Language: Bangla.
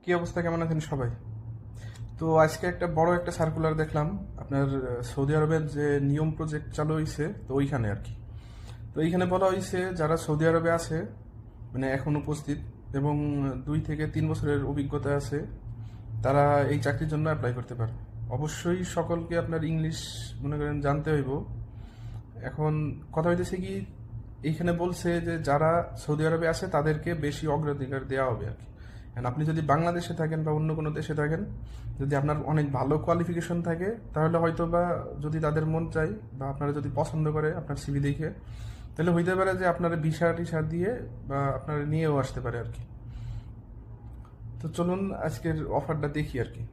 কি অবস্থা, কেমন আছেন সবাই? তো আজকে একটা বড় একটা সার্কুলার দেখলাম আপনার সৌদি আরবের যে নিয়ম প্রজেক্ট চালু হয়েছে, তো ওইখানে আর কি। তো এইখানে বলা হয়েছে যারা সৌদি আরবে আছে, মানে এখন উপস্থিত এবং 2 থেকে 3 বছরের অভিজ্ঞতা আছে, তারা এই চাকরির জন্য অ্যাপ্লাই করতে পারে। অবশ্যই সকলকে আপনার ইংলিশ মনে করেন জানতে হইব। এখন কথা হইতেছে কি, এইখানে বলছে যে যারা সৌদি আরবে আছে তাদেরকে বেশি অগ্রাধিকার দেওয়া হবে আর কি। And আপনি যদি বাংলাদেশে থাকেন বা অন্য কোনো দেশে থাকেন, যদি আপনার অনেক ভালো কোয়ালিফিকেশন থাকে, তাহলে হয়তো বা যদি তাদের মন চাই বা আপনারা যদি পছন্দ করে আপনার সিভি দেখে, তাহলে হইতে পারে যে আপনারা ভিসা টিসা দিয়ে বা আপনারা নিয়েও আসতে পারে আর কি। তো চলুন আজকের অফারটা দেখি আর কি।